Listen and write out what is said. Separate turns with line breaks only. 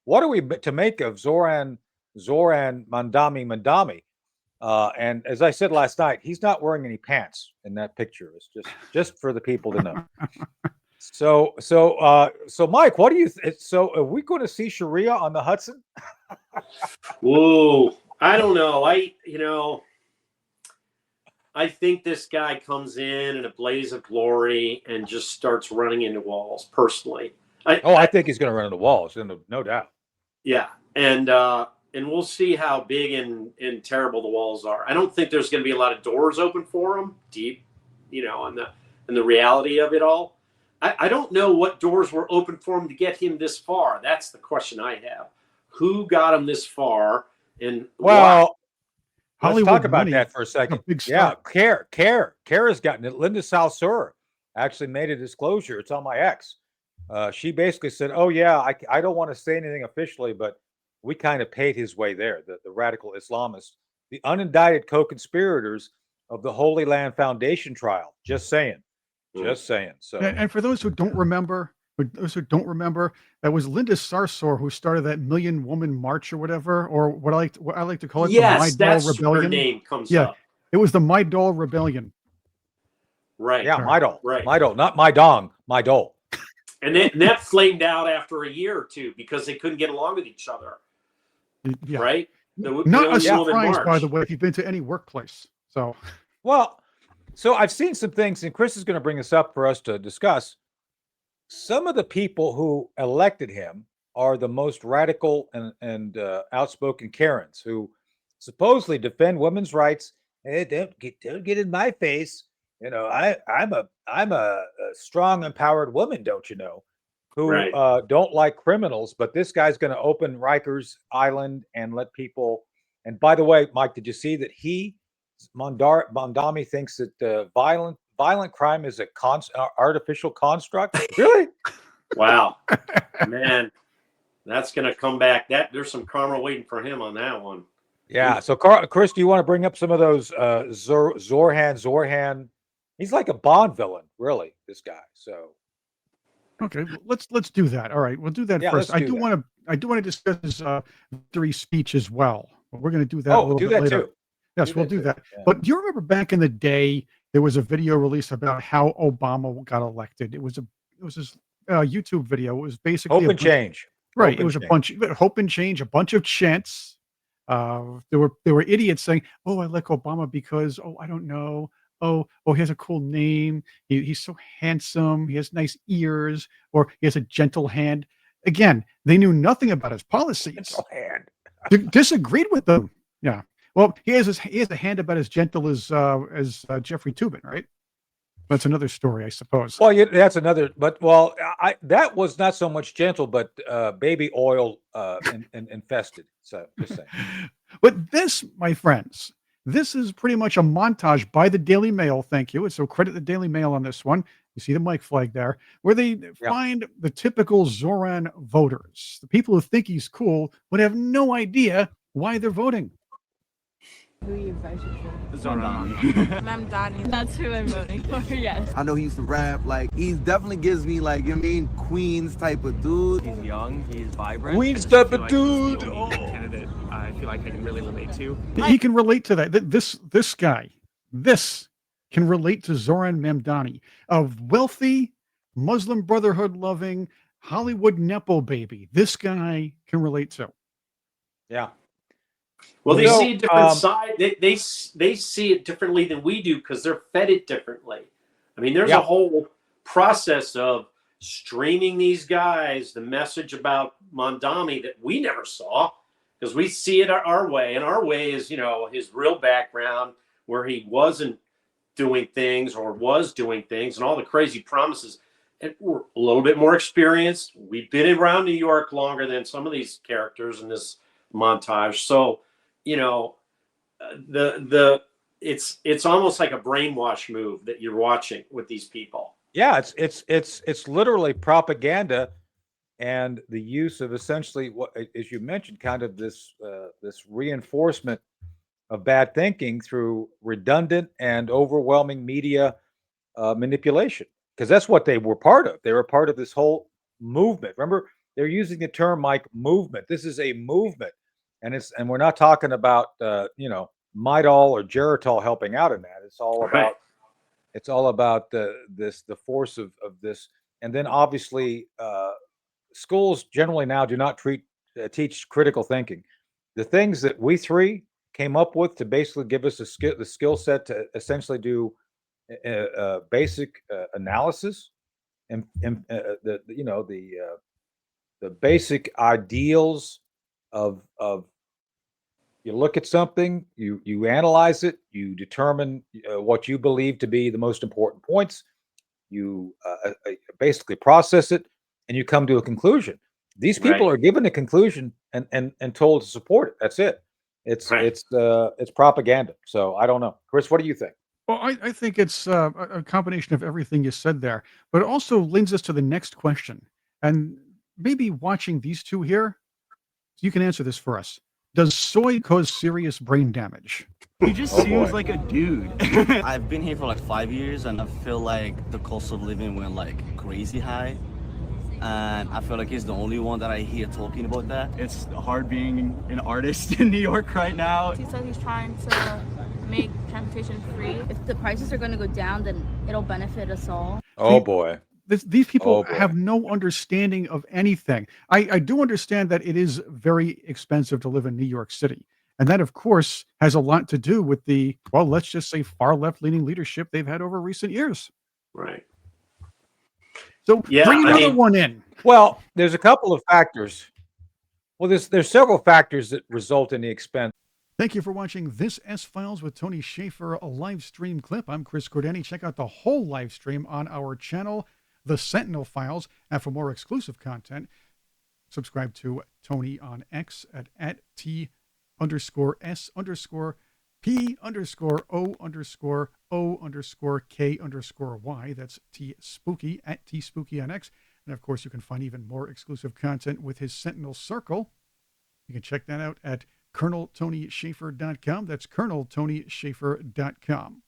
what are we to make of Zohran Mamdani? And as I said last night, he's not wearing any pants in that picture. It's just for the people to know. So Mike, what do you? So are we going to see Sharia on the Hudson?
Whoa, I don't know. I think this guy comes in a blaze of glory and just starts running into walls. Personally,
I think he's going to run into walls, no doubt.
Yeah, and we'll see how big and terrible the walls are. I don't think there's going to be a lot of doors open for him, deep, in the reality of it all. I don't know what doors were open for him to get him this far. That's the question I have. Who got him this far? And
well,
why?
Let's talk about that for a second. Yeah, CAIR has gotten it. Linda Sarsour actually made a disclosure. It's on my ex. She basically said, "Oh yeah, I don't want to say anything officially, but we kind of paid his way there. The radical Islamists, the unindicted co-conspirators of the Holy Land Foundation trial. Just saying." So,
and for those who don't remember, that was Linda Sarsour who started that Million Woman March or whatever, or what I like to call it.
Yes,
the My
that's
Doll Rebellion.
Her name comes up.
It was the My Doll Rebellion.
Right.
Yeah, My Doll.
Right.
My Doll, not My Dong. My Doll.
And that flamed out after a year or two because they couldn't get along with each other.
Yeah.
Right.
Not a surprise, by the way, if you've been to any workplace. So,
So I've seen some things, and Chris is going to bring this up for us to discuss. Some of the people who elected him are the most radical and outspoken Karens who supposedly defend women's rights. Hey, don't get in my face. I'm a strong, empowered woman, don't you know? Who don't like criminals, but this guy's going to open Rikers Island and let people. And by the way, Mike, did you see that Mamdani thinks that violent crime is a artificial construct? Really?
Wow, man, that's going to come back. There's some karma waiting for him on that one.
Yeah. So, Chris, do you want to bring up some of those Zohran? He's like a Bond villain, really. This guy. So,
okay, let's do that. All right, we'll do that first. I do want to discuss his victory speech as well. But we're going to do that a little bit later.
Too.
Yes, we'll do that. Yeah. But do you remember back in the day there was a video released about how Obama got elected? It was this YouTube video. It was basically
Hope and Change.
Right. It was a bunch of Hope and Change, a bunch of chants. There were idiots saying, "Oh, I like Obama because I don't know. Oh, he has a cool name. He's so handsome. He has nice ears, or he has a gentle hand." Again, they knew nothing about his policies.
Gentle hand.
Disagreed with them. Yeah. Well, he has a hand about as gentle as Jeffrey Toobin, right? That's another story, I suppose.
Well, that's another. But that was not so much gentle, but baby oil infested. So just saying.
But this, my friends, this is pretty much a montage by the Daily Mail. Thank you. So credit the Daily Mail on this one. You see the mic flag there, where they find the typical Zohran voters, the people who think he's cool, but have no idea why they're voting.
Who you voted for?
Zohran
Mamdani. That's who I'm voting for, yes.
I know he used to rap. Like, he definitely gives me, like, you know what I mean, Queens type of dude.
He's young, he's vibrant.
Queens type of dude.
He's the only candidate I feel like I can really relate to.
He can relate to that. This guy, can relate to Zohran Mamdani, a wealthy, Muslim Brotherhood loving, Hollywood Nepo baby. This guy can relate to.
Yeah.
Well, they see a different side. They see it differently than we do because they're fed it differently. I mean, there's a whole process of streaming these guys the message about Mamdani that we never saw because we see it our way. And our way is, his real background where he wasn't doing things or was doing things and all the crazy promises. And we're a little bit more experienced. We've been around New York longer than some of these characters in this montage. So, it's almost like a brainwash move that you're watching with these people.
Yeah, it's literally propaganda and the use of essentially what, as you mentioned, kind of this reinforcement of bad thinking through redundant and overwhelming media manipulation, because that's what they were part of. They were part of this whole movement. Remember, They're using the term like movement. This is a movement, and we're not talking about Midol or Geritol helping out in that. It's all about the force of this, and then obviously schools generally now do not teach critical thinking. The things that we three came up with to basically give us the skill set to essentially do basic analysis and the basic ideals of you look at something, you analyze it, you determine what you believe to be the most important points, you basically process it, and you come to a conclusion. These people are given a conclusion and told to support it. That's it. It's propaganda. So I don't know, Chris. What do you think?
Well, I think it's a combination of everything you said there, but it also leads us to the next question. And maybe watching these two here, you can answer this for us. Does soy cause serious brain damage?
He just seems like a dude.
I've been here for like 5 years, and I feel like the cost of living went like crazy high. And I feel like he's the only one that I hear talking about that.
It's hard being an artist in New York right now.
He said he's trying to make transportation free.
If the prices are going to go down, then it'll benefit us all.
Oh boy.
These people have no understanding of anything. I do understand that it is very expensive to live in New York City. And that, of course, has a lot to do with the, well, let's just say far left-leaning leadership they've had over recent years.
Right.
So bring another one in.
Well, there's a couple of factors. Well, there's several factors that result in the expense.
Thank you for watching this S-Files with Tony Shaffer, a live stream clip. I'm Chris Cordani. Check out the whole live stream on our channel, The Sentinel Files. And for more exclusive content, subscribe to Tony on X at T_P_O_O_K_Y. That's T Spooky at T Spooky on X. And of course, you can find even more exclusive content with his Sentinel Circle. You can check that out at ColonelTonyShaffer.com. That's ColonelTonyShaffer.com.